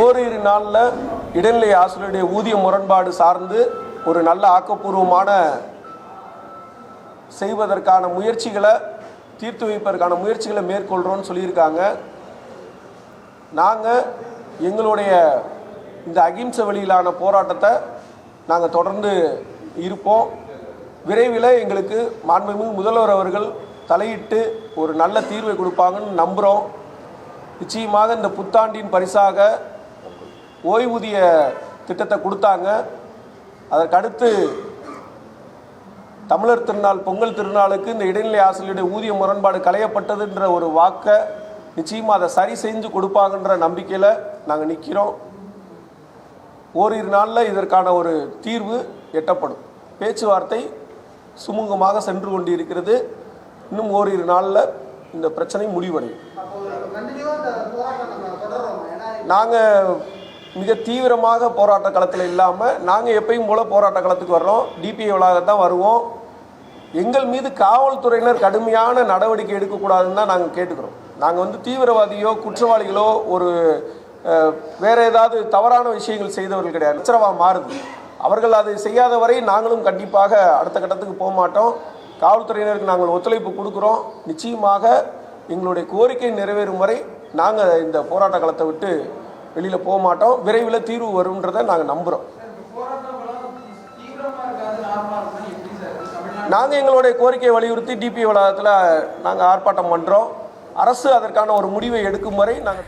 ஓரிரு நாளில் இடைநிலை ஆசிரியருடைய ஊதிய முரண்பாடு சார்ந்து ஒரு நல்ல ஆக்கப்பூர்வமான செய்வதற்கான முயற்சிகளை தீர்த்து வைப்பதற்கான முயற்சிகளை மேற்கொள்கிறோன்னு சொல்லியிருக்காங்க. நாங்கள் எங்களுடைய இந்த அகிம்சை வழியிலான போராட்டத்தை நாங்கள் தொடர்ந்து இருப்போம். விரைவில் எங்களுக்கு மாண்புமிகு முதல்வர் அவர்கள் தலையிட்டு ஒரு நல்ல தீர்வை கொடுப்பாங்கன்னு நம்புகிறோம். நிச்சயமாக இந்த புத்தாண்டின் பரிசாக ஓய்வூதிய திட்டத்தை கொடுத்தாங்க. அதற்கடுத்து தமிழர் திருநாள் பொங்கல் திருநாளுக்கு இந்த இடைநிலை ஆசிரியருடைய ஊதிய முரண்பாடு களையப்பட்டதுன்ற ஒரு வாக்கை நிச்சயமாக அதை சரி செஞ்சு கொடுப்பாங்கன்ற நம்பிக்கையில் நாங்கள் நிற்கிறோம். ஓரிரு நாளில் இதற்கான ஒரு தீர்வு எட்டப்படும். பேச்சுவார்த்தை சுமூகமாக சென்று கொண்டிருக்கிறது. இன்னும் ஓரிரு நாளில் இந்த பிரச்சனை முடிவடையும். நாங்கள் மிக தீவிரமாக போராட்ட களத்தில் இல்லாமல் நாங்கள் எப்பயும் போல் போராட்ட களத்துக்கு வர்றோம். டிபிஐ வளாகத்தான் வருவோம். எங்கள் மீது காவல்துறையினர் கடுமையான நடவடிக்கை எடுக்கக்கூடாதுன்னு தான் நாங்கள் கேட்டுக்கிறோம். நாங்கள் தீவிரவாதியோ குற்றவாளிகளோ ஒரு வேறு ஏதாவது தவறான விஷயங்கள் செய்தவர்கள் கிடையாது. உத்தரவாக மாறுது. அவர்கள் அதை செய்யாத வரை நாங்களும் கண்டிப்பாக அடுத்த கட்டத்துக்கு போக மாட்டோம். காவல்துறையினருக்கு நாங்கள் ஒத்துழைப்பு கொடுக்குறோம். நிச்சயமாக எங்களுடைய கோரிக்கை நிறைவேறும் வரை நாங்கள் இந்த போராட்ட களத்தை விட்டு வெளியில் போக மாட்டோம். விரைவில் தீர்வு வரும்ன்றதை நாங்கள் நம்புகிறோம். நாங்கள் எங்களுடைய கோரிக்கையை வலியுறுத்தி டிபிஐ வளாகத்தில் நாங்கள் ஆர்ப்பாட்டம் பண்ணுறோம். அரசு அதற்கான ஒரு முடிவை எடுக்கும் வரை நாங்கள்